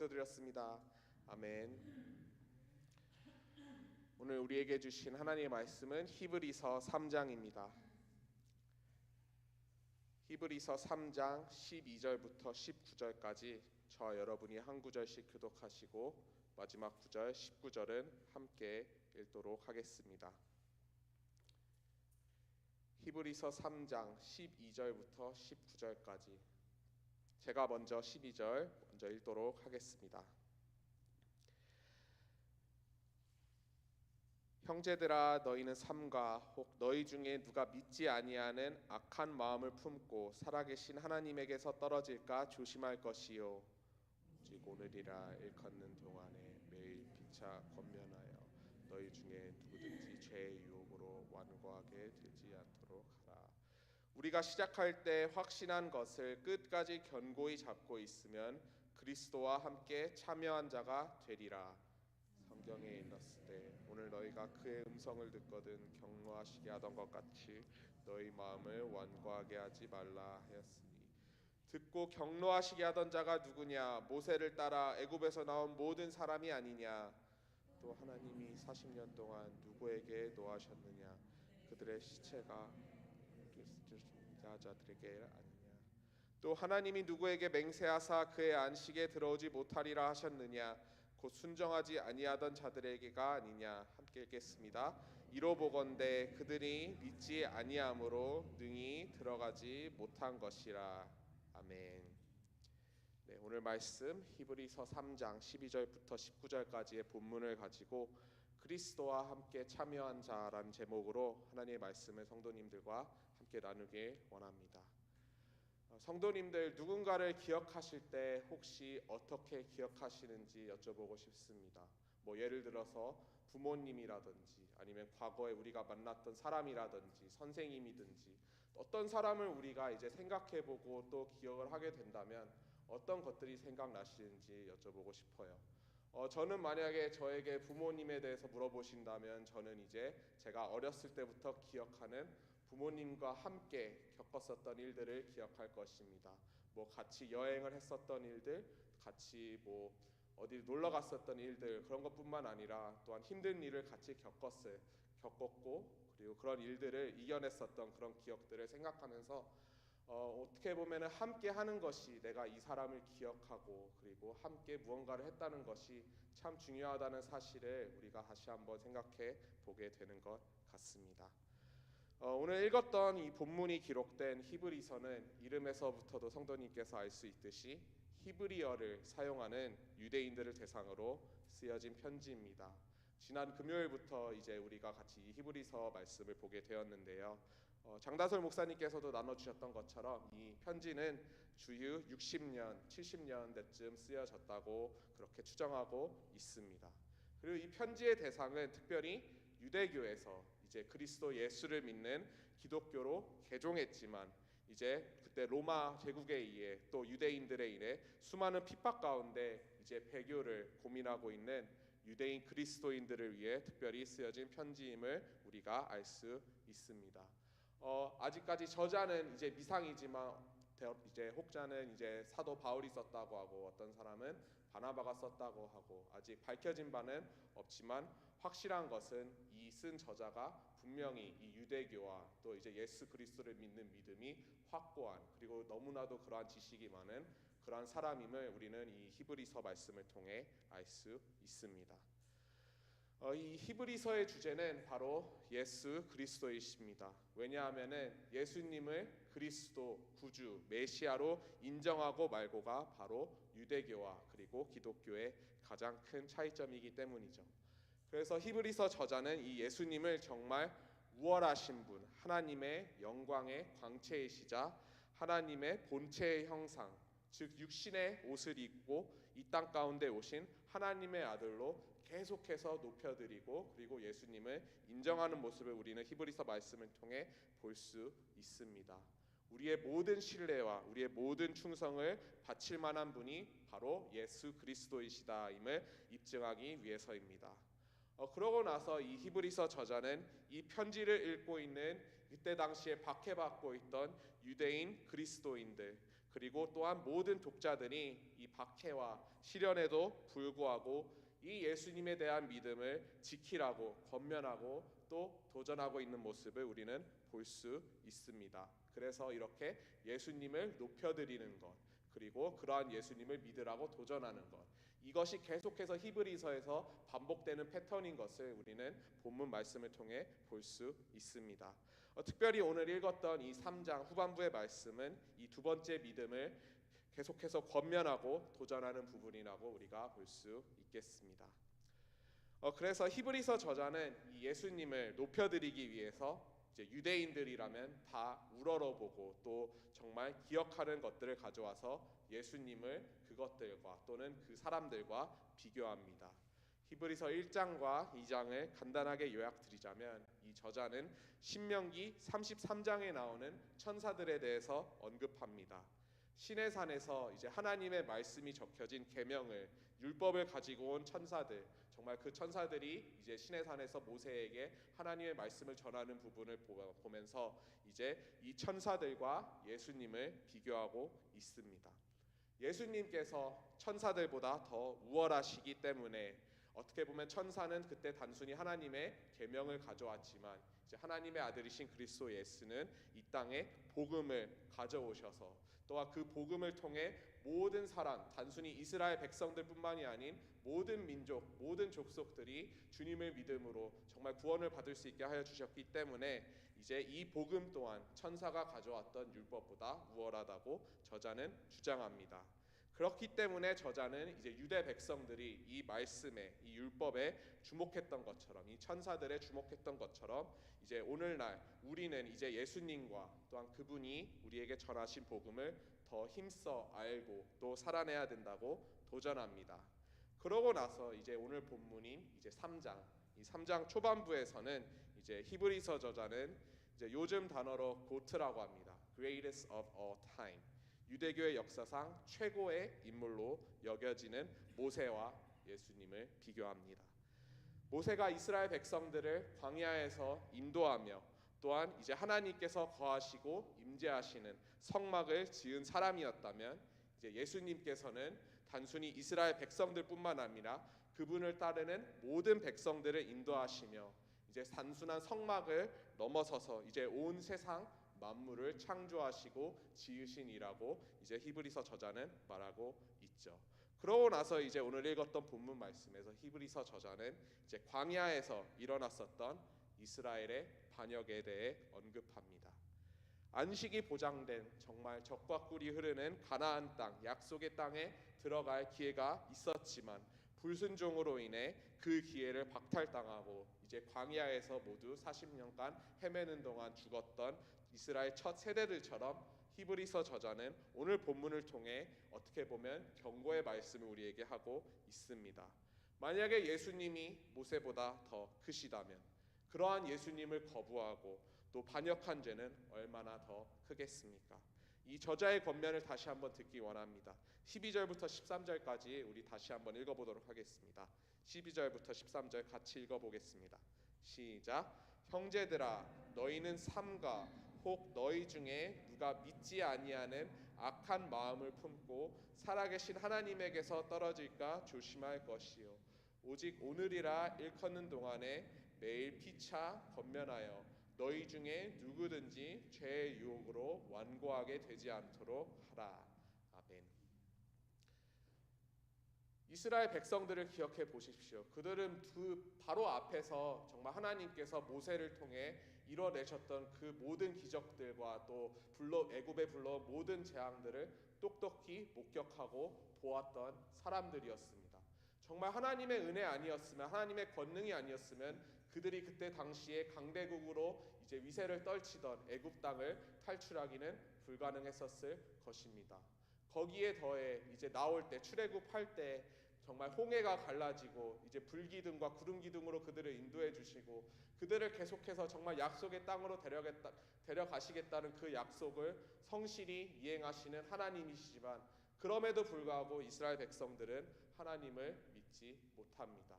기도드렸습니다. 아멘. 오늘 우리에게 주신 하나님의 말씀은 히브리서 3장입니다. 히브리서 3장 12절부터 19절까지 저와 여러분이 한 구절씩 교독하시고 마지막 구절 19절은 함께 읽도록 하겠습니다. 히브리서 3장 12절부터 19절까지 제가 먼저 12절 먼저 읽도록 하겠습니다. 형제들아, 너희는 삼가 혹 너희 중에 누가 믿지 아니하는 악한 마음을 품고 살아계신 하나님에게서 떨어질까 조심할 것이요, 오직 오늘이라 일컫는 동안에 매일 피차 권면하여 너희 중에 누구든지 죄의 유혹으로 완고하게 들지 않도록 하라. 우리가 시작할 때 확신한 것을 끝까지 견고히 잡고 있으면 그리스도와 함께 참여한 자가 되리라. 성경에 일렀을 때 오늘 너희가 그의 음성을 듣거든 경노하시게 하던 것 같이 너희 마음을 완고하게 하지 말라 하였으니, 듣고 경노하시게 하던 자가 누구냐? 모세를 따라 애굽에서 나온 모든 사람이 아니냐? 또 하나님이 40년 동안 누구에게 노하셨느냐? 그들의 시체가 자들에게 아니냐? 또 하나님이 누구에게 맹세하사 그의 안식에 들어오지 못하리라 하셨느냐? 곧 순정하지 아니하던 자들에게가 아니냐? 함께 읽겠습니다. 이로 보건대 그들이 믿지 아니함으로 능히 들어가지 못한 것이라. 아멘. 네, 오늘 말씀 히브리서 3장 12절부터 19절까지의 본문을 가지고 그리스도와 함께 참여한 자라는 제목으로 하나님의 말씀을 성도님들과 함께 나누길 원합니다. 성도님들, 누군가를 기억하실 때 혹시 어떻게 기억하시는지 여쭤보고 싶습니다. 예를 들어서 부모님이라든지 아니면 과거에 우리가 만났던 사람이라든지 선생님이든지 어떤 사람을 우리가 이제 생각해보고 또 기억을 하게 된다면 어떤 것들이 생각나시는지 여쭤보고 싶어요. 저는 만약에 저에게 부모님에 대해서 물어보신다면 저는 이제 제가 어렸을 때부터 기억하는 부모님과 함께 겪었었던 일들을 기억할 것입니다. 같이 여행을 했었던 일들, 같이 어디 놀러 갔었던 일들, 그런 것뿐만 아니라 또한 힘든 일을 같이 겪었고 그리고 그런 일들을 이겨냈었던 그런 기억들을 생각하면서 어떻게 보면 함께 하는 것이 내가 이 사람을 기억하고 그리고 함께 무언가를 했다는 것이 참 중요하다는 사실을 우리가 다시 한번 생각해 보게 되는 것 같습니다. 오늘 읽었던 이 본문이 기록된 히브리서는 이름에서부터도 성도님께서 알 수 있듯이 히브리어를 사용하는 유대인들을 대상으로 쓰여진 편지입니다. 지난 금요일부터 이제 우리가 같이 이 히브리서 말씀을 보게 되었는데요. 장다솔 목사님께서도 나눠주셨던 것처럼 이 편지는 주유 60년, 70년대쯤 쓰여졌다고 그렇게 추정하고 있습니다. 그리고 이 편지의 대상은 특별히 유대교에서 이제 그리스도 예수를 믿는 기독교로 개종했지만 이제 그때 로마 제국에 의해 또 유대인들에 인해 수많은 핍박 가운데 이제 배교를 고민하고 있는 유대인 그리스도인들을 위해 특별히 쓰여진 편지임을 우리가 알 수 있습니다. 아직까지 저자는 이제 미상이지만 이제 혹자는 이제 사도 바울이 썼다고 하고 어떤 사람은 바나바가 썼다고 하고 아직 밝혀진 바는 없지만 확실한 것은 이 쓴 저자가 분명히 이 유대교와 또 이제 예수 그리스도를 믿는 믿음이 확고한 그리고 너무나도 그러한 지식이 많은 그러한 사람임을 우리는 이 히브리서 말씀을 통해 알 수 있습니다. 이 히브리서의 주제는 바로 예수 그리스도이십니다. 왜냐하면 예수님을 그리스도, 구주, 메시아로 인정하고 말고가 바로 유대교와 그리고 기독교의 가장 큰 차이점이기 때문이죠. 그래서 히브리서 저자는 이 예수님을 정말 우월하신 분, 하나님의 영광의 광채이시자 하나님의 본체의 형상, 즉 육신의 옷을 입고 이 땅 가운데 오신 하나님의 아들로 계속해서 높여드리고 그리고 예수님을 인정하는 모습을 우리는 히브리서 말씀을 통해 볼 수 있습니다. 우리의 모든 신뢰와 우리의 모든 충성을 바칠 만한 분이 바로 예수 그리스도이시다임을 입증하기 위해서입니다. 그러고 나서 이 히브리서 저자는 이 편지를 읽고 있는 이때 당시에 박해받고 있던 유대인 그리스도인들 그리고 또한 모든 독자들이 이 박해와 시련에도 불구하고 이 예수님에 대한 믿음을 지키라고 권면하고 또 도전하고 있는 모습을 우리는 볼 수 있습니다. 그래서 이렇게 예수님을 높여드리는 것, 그리고 그러한 예수님을 믿으라고 도전하는 것, 이것이 계속해서 히브리서에서 반복되는 패턴인 것을 우리는 본문 말씀을 통해 볼 수 있습니다. 특별히 오늘 읽었던 이 3장 후반부의 말씀은 이 두 번째 믿음을 계속해서 권면하고 도전하는 부분이라고 우리가 볼 수 있겠습니다. 그래서 히브리서 저자는 이 예수님을 높여드리기 위해서 이제 유대인들이라면 다 우러러보고 또 정말 기억하는 것들을 가져와서 예수님을 그것들과 또는 그 사람들과 비교합니다. 히브리서 1장과 2장을 간단하게 요약드리자면 이 저자는 신명기 33장에 나오는 천사들에 대해서 언급합니다. 신의 산에서 이제 하나님의 말씀이 적혀진 계명을 율법을 가지고 온 천사들, 정말 그 천사들이 이제 신의 산에서 모세에게 하나님의 말씀을 전하는 부분을 보면서 이제 이 천사들과 예수님을 비교하고 있습니다. 예수님께서 천사들보다 더 우월하시기 때문에 어떻게 보면 천사는 그때 단순히 하나님의 계명을 가져왔지만 이제 하나님의 아들이신 그리스도 예수는 이 땅에 복음을 가져오셔서 또한 그 복음을 통해 모든 사람, 단순히 이스라엘 백성들뿐만이 아닌 모든 민족, 모든 족속들이 주님을 믿음으로 정말 구원을 받을 수 있게 하여 주셨기 때문에 이제 이 복음 또한 천사가 가져왔던 율법보다 우월하다고 저자는 주장합니다. 그렇기 때문에 저자는 이제 유대 백성들이 이 말씀에, 이 율법에 주목했던 것처럼, 이 천사들에 주목했던 것처럼 이제 오늘날 우리는 이제 예수님과 또한 그분이 우리에게 전하신 복음을 더 힘써 알고 또 살아내야 된다고 도전합니다. 그러고 나서 이제 오늘 본문인 이제 3장, 이 3장 초반부에서는 이제 히브리서 저자는 이제 요즘 단어로 고트라고 합니다. Greatest of all time. 유대교의 역사상 최고의 인물로 여겨지는 모세와 예수님을 비교합니다. 모세가 이스라엘 백성들을 광야에서 인도하며 또한 이제 하나님께서 거하시고 임재하시는 성막을 지은 사람이었다면 이제 예수님께서는 단순히 이스라엘 백성들뿐만 아니라 그분을 따르는 모든 백성들을 인도하시며 이제 단순한 성막을 넘어서서 이제 온 세상 만물을 창조하시고 지으신 이라고 이제 히브리서 저자는 말하고 있죠. 그러고 나서 이제 오늘 읽었던 본문 말씀에서 히브리서 저자는 이제 광야에서 일어났었던 이스라엘의 반역에 대해 언급합니다. 안식이 보장된 정말 젖과 꿀이 흐르는 가나안 땅, 약속의 땅에 들어갈 기회가 있었지만 불순종으로 인해 그 기회를 박탈당하고 이제 광야에서 모두 40년간 헤매는 동안 죽었던 이스라엘 첫 세대들처럼 히브리서 저자는 오늘 본문을 통해 어떻게 보면 경고의 말씀을 우리에게 하고 있습니다. 만약에 예수님이 모세보다 더 크시다면 그러한 예수님을 거부하고 또 반역한 죄는 얼마나 더 크겠습니까? 이 저자의 권면을 다시 한번 듣기 원합니다. 12절부터 13절까지 우리 다시 한번 읽어보도록 하겠습니다. 12절부터 13절 같이 읽어보겠습니다. 시작. 형제들아, 너희는 삼가 혹 너희 중에 누가 믿지 아니하는 악한 마음을 품고 살아계신 하나님에게서 떨어질까 조심할 것이요 오직 오늘이라 일컫는 동안에 매일 피차 권면하여 너희 중에 누구든지 죄의 유혹으로 완고하게 되지 않도록 하라. 아멘. 이스라엘 백성들을 기억해 보십시오. 그들은 그 바로 앞에서 정말 하나님께서 모세를 통해 이뤄내셨던 그 모든 기적들과 또 애굽에 불러 모든 재앙들을 똑똑히 목격하고 보았던 사람들이었습니다. 정말 하나님의 은혜 아니었으면, 하나님의 권능이 아니었으면 그들이 그때 당시에 강대국으로 이제 위세를 떨치던 애굽 땅을 탈출하기는 불가능했었을 것입니다. 거기에 더해 이제 나올 때 출애굽할 때 정말 홍해가 갈라지고 이제 불기둥과 구름기둥으로 그들을 인도해 주시고 그들을 계속해서 정말 약속의 땅으로 데려가시겠다는 그 약속을 성실히 이행하시는 하나님이시지만 그럼에도 불구하고 이스라엘 백성들은 하나님을 믿지 못합니다.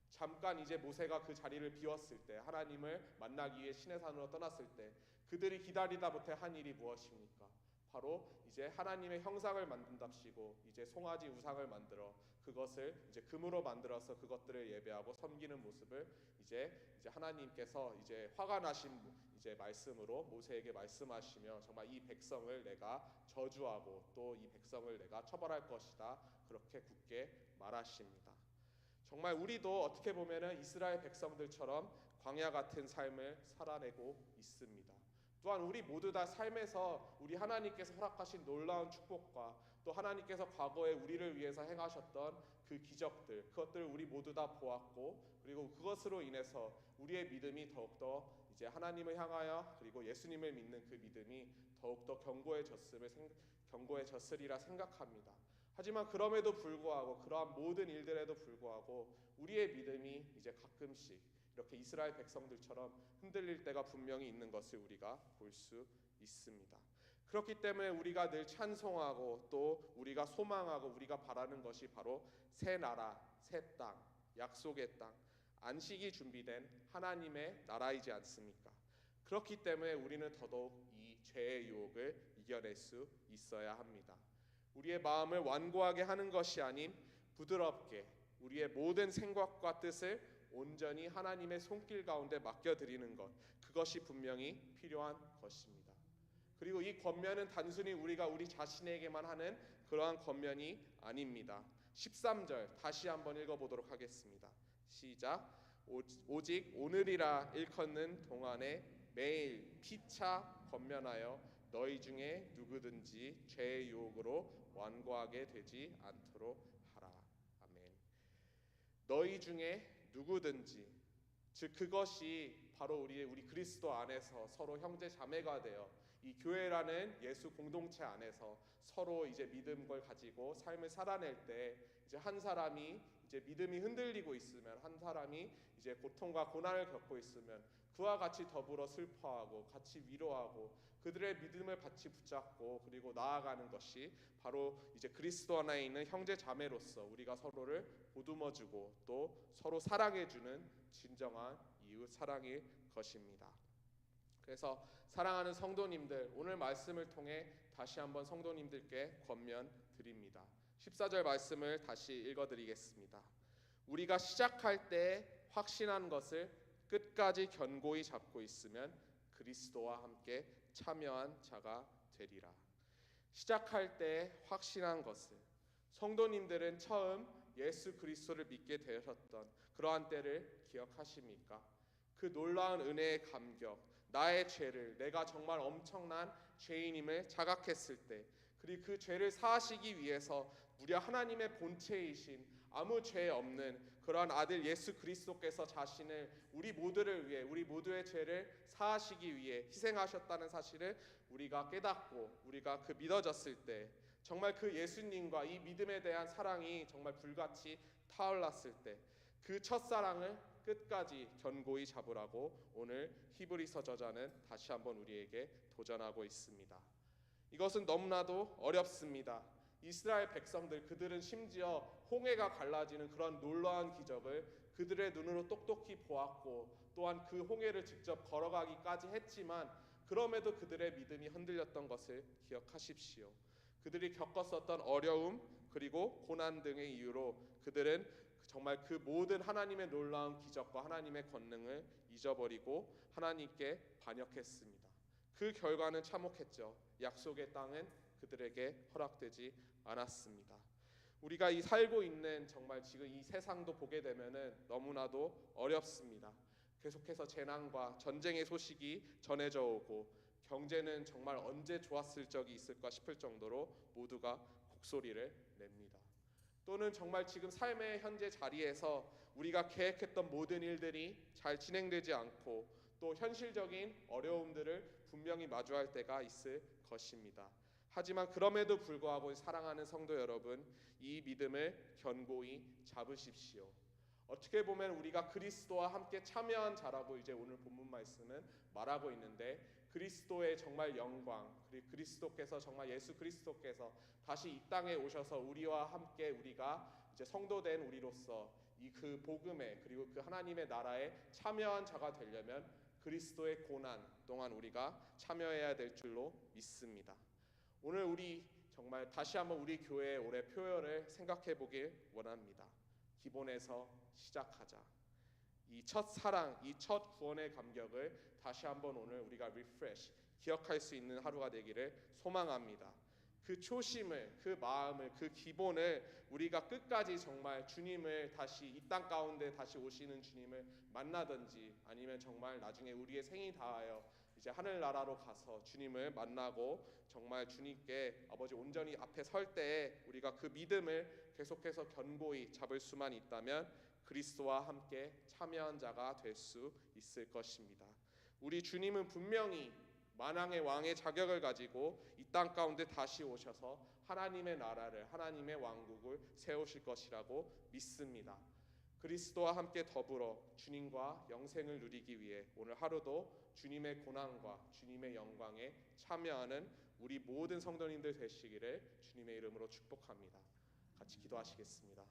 잠깐 이제 모세가 그 자리를 비웠을 때, 하나님을 만나기 위해 시내산으로 떠났을 때 그들이 기다리다 못해 한 일이 무엇입니까? 바로 이제 하나님의 형상을 만든답시고 이제 송아지 우상을 만들어 그것을 이제 금으로 만들어서 그것들을 예배하고 섬기는 모습을 이제 하나님께서 이제 화가 나신 이제 말씀으로 모세에게 말씀하시며 정말 이 백성을 내가 저주하고 또 이 백성을 내가 처벌할 것이다 그렇게 굳게 말하십니다. 정말 우리도 어떻게 보면은 이스라엘 백성들처럼 광야 같은 삶을 살아내고 있습니다. 또한 우리 모두 다 삶에서 우리 하나님께서 허락하신 놀라운 축복과 또 하나님께서 과거에 우리를 위해서 행하셨던 그 기적들 그것들을 우리 모두 다 보았고 그리고 그것으로 인해서 우리의 믿음이 더욱더 이제 하나님을 향하여 그리고 예수님을 믿는 그 믿음이 더욱더 견고해졌으리라 생각합니다. 하지만 그럼에도 불구하고 그러한 모든 일들에도 불구하고 우리의 믿음이 이제 가끔씩 이렇게 이스라엘 백성들처럼 흔들릴 때가 분명히 있는 것을 우리가 볼 수 있습니다. 그렇기 때문에 우리가 늘 찬송하고 또 우리가 소망하고 우리가 바라는 것이 바로 새 나라, 새 땅, 약속의 땅, 안식이 준비된 하나님의 나라이지 않습니까? 그렇기 때문에 우리는 더더욱 이 죄의 유혹을 이겨낼 수 있어야 합니다. 우리의 마음을 완고하게 하는 것이 아닌 부드럽게 우리의 모든 생각과 뜻을 온전히 하나님의 손길 가운데 맡겨드리는 것 그것이 분명히 필요한 것입니다. 그리고 이 권면은 단순히 우리가 우리 자신에게만 하는 그러한 권면이 아닙니다. 13절 다시 한번 읽어보도록 하겠습니다. 시작. 오직 오늘이라 일컫는 동안에 매일 피차 권면하여 너희 중에 누구든지 죄의 유혹으로 완고하게 되지 않도록 하라. 아멘. 너희 중에 누구든지 즉 그것이 바로 우리 그리스도 안에서 서로 형제 자매가 되어 이 교회라는 예수 공동체 안에서 서로 이제 믿음을 가지고 삶을 살아낼 때 이제 한 사람이 이제 믿음이 흔들리고 있으면 한 사람이 이제 고통과 고난을 겪고 있으면 그와 같이 더불어 슬퍼하고 같이 위로하고 그들의 믿음을 같이 붙잡고 그리고 나아가는 것이 바로 이제 그리스도 안에 있는 형제 자매로서 우리가 서로를 보듬어주고 또 서로 사랑해주는 진정한 이웃 사랑일 것입니다. 그래서 사랑하는 성도님들 오늘 말씀을 통해 다시 한번 성도님들께 권면드립니다. 14절 말씀을 다시 읽어드리겠습니다. 우리가 시작할 때 확신한 것을 끝까지 견고히 잡고 있으면 그리스도와 함께 참여한 자가 되리라. 시작할 때 확신한 것을 성도님들은 처음 예수 그리스도를 믿게 되셨던 그러한 때를 기억하십니까? 그 놀라운 은혜의 감격 나의 죄를 내가 정말 엄청난 죄인임을 자각했을 때 그리고 그 죄를 사하시기 위해서 무려 하나님의 본체이신 아무 죄 없는 그러한 아들 예수 그리스도께서 자신을 우리 모두를 위해 우리 모두의 죄를 사하시기 위해 희생하셨다는 사실을 우리가 깨닫고 우리가 그 믿어졌을 때 정말 그 예수님과 이 믿음에 대한 사랑이 정말 불같이 타올랐을 때 그 첫사랑을 끝까지 견고히 잡으라고 오늘 히브리서 저자는 다시 한번 우리에게 도전하고 있습니다. 이것은 너무나도 어렵습니다. 이스라엘 백성들 그들은 심지어 홍해가 갈라지는 그런 놀라운 기적을 그들의 눈으로 똑똑히 보았고 또한 그 홍해를 직접 걸어가기까지 했지만 그럼에도 그들의 믿음이 흔들렸던 것을 기억하십시오. 그들이 겪었었던 어려움 그리고 고난 등의 이유로 그들은 정말 그 모든 하나님의 놀라운 기적과 하나님의 권능을 잊어버리고 하나님께 반역했습니다. 그 결과는 참혹했죠. 약속의 땅은 그들에게 허락되지 않았습니다. 우리가 이 살고 있는 정말 지금 이 세상도 보게 되면은 너무나도 어렵습니다. 계속해서 재난과 전쟁의 소식이 전해져 오고 경제는 정말 언제 좋았을 적이 있을까 싶을 정도로 모두가 곡소리를 냅니다. 또는 정말 지금 삶의 현재 자리에서 우리가 계획했던 모든 일들이 잘 진행되지 않고 또 현실적인 어려움들을 분명히 마주할 때가 있을 것입니다. 하지만 그럼에도 불구하고 사랑하는 성도 여러분, 이 믿음을 견고히 잡으십시오. 어떻게 보면 우리가 그리스도와 함께 참여한 자라고 이제 오늘 본문 말씀은 말하고 있는데 그리스도의 정말 영광 그리고 그리스도께서 정말 예수 그리스도께서 다시 이 땅에 오셔서 우리와 함께 우리가 이제 성도된 우리로서 이 그 복음에 그리고 그 하나님의 나라에 참여한 자가 되려면 그리스도의 고난 동안 우리가 참여해야 될 줄로 믿습니다. 오늘 우리 정말 다시 한번 우리 교회의 올해 표어를 생각해 보길 원합니다. 기본에서 시작하자. 이 첫 사랑, 이 첫 구원의 감격을 다시 한번 오늘 우리가 리프레시, 기억할 수 있는 하루가 되기를 소망합니다. 그 초심을, 그 마음을, 그 기본을 우리가 끝까지 정말 주님을 다시 이 땅 가운데 다시 오시는 주님을 만나든지, 아니면 정말 나중에 우리의 생이 다하여 이제 하늘나라로 가서 주님을 만나고 정말 주님께 아버지 온전히 앞에 설 때에 우리가 그 믿음을 계속해서 견고히 잡을 수만 있다면 그리스도와 함께 참여한 자가 될 수 있을 것입니다. 우리 주님은 분명히 만왕의 왕의 자격을 가지고 이 땅 가운데 다시 오셔서 하나님의 나라를, 하나님의 왕국을 세우실 것이라고 믿습니다. 그리스도와 함께 더불어 주님과 영생을 누리기 위해 오늘 하루도 주님의 고난과 주님의 영광에 참여하는 우리 모든 성도님들 되시기를 주님의 이름으로 축복합니다. 같이 기도하시겠습니다.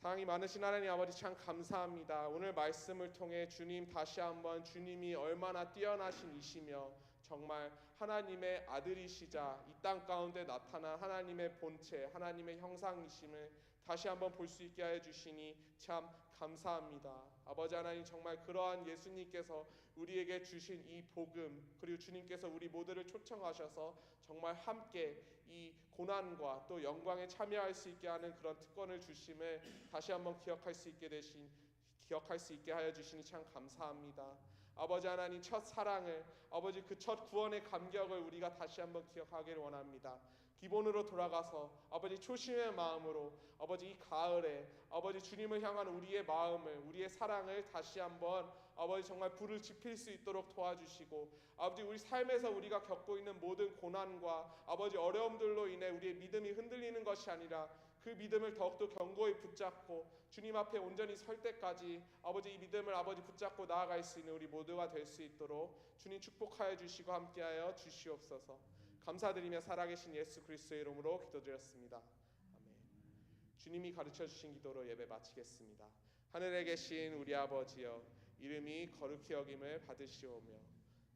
사랑이 많으신 하나님 아버지, 참 감사합니다. 오늘 말씀을 통해 주님 다시 한번 주님이 얼마나 뛰어나신 이시며 정말 하나님의 아들이시자 이 땅 가운데 나타난 하나님의 본체, 하나님의 형상이심을 다시 한번 볼 수 있게 하여 주시니 참 감사합니다. 아버지 하나님, 정말 그러한 예수님께서 우리에게 주신 이 복음, 그리고 주님께서 우리 모두를 초청하셔서 정말 함께 이 고난과 또 영광에 참여할 수 있게 하는 그런 특권을 주심을 다시 한번 기억할 수 있게 하여 주시니 참 감사합니다. 아버지 하나님, 첫 사랑을, 아버지 그 첫 구원의 감격을 우리가 다시 한번 기억하기를 원합니다. 기본으로 돌아가서 아버지 초심의 마음으로 아버지 이 가을에 아버지 주님을 향한 우리의 마음을, 우리의 사랑을 다시 한번 아버지 정말 불을 지필 수 있도록 도와주시고, 아버지 우리 삶에서 우리가 겪고 있는 모든 고난과 아버지 어려움들로 인해 우리의 믿음이 흔들리는 것이 아니라 그 믿음을 더욱더 견고히 붙잡고 주님 앞에 온전히 설 때까지 아버지 이 믿음을 아버지 붙잡고 나아갈 수 있는 우리 모두가 될 수 있도록 주님 축복하여 주시고 함께하여 주시옵소서. 감사드리며 살아계신 예수 그리스도의 이름으로 기도드렸습니다. 아멘. 주님이 가르쳐 주신 기도로 예배 마치겠습니다. 하늘에 계신 우리 아버지여, 이름이 거룩히 여김을 받으시오며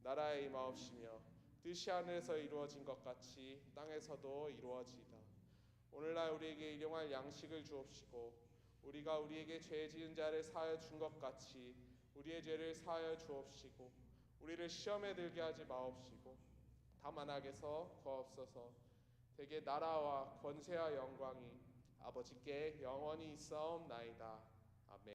나라의 임하옵시며 뜻이 하늘에서 이루어진 것 같이 땅에서도 이루어지이다. 오늘날 우리에게 일용할 양식을 주옵시고 우리가 우리에게 죄 지은 자를 사하여 준 것 같이 우리의 죄를 사하여 주옵시고 우리를 시험에 들게 하지 마옵시고 다만 악에서 구하옵소서. 대개 나라와 권세와 영광이 아버지께 영원히 있사옵나이다.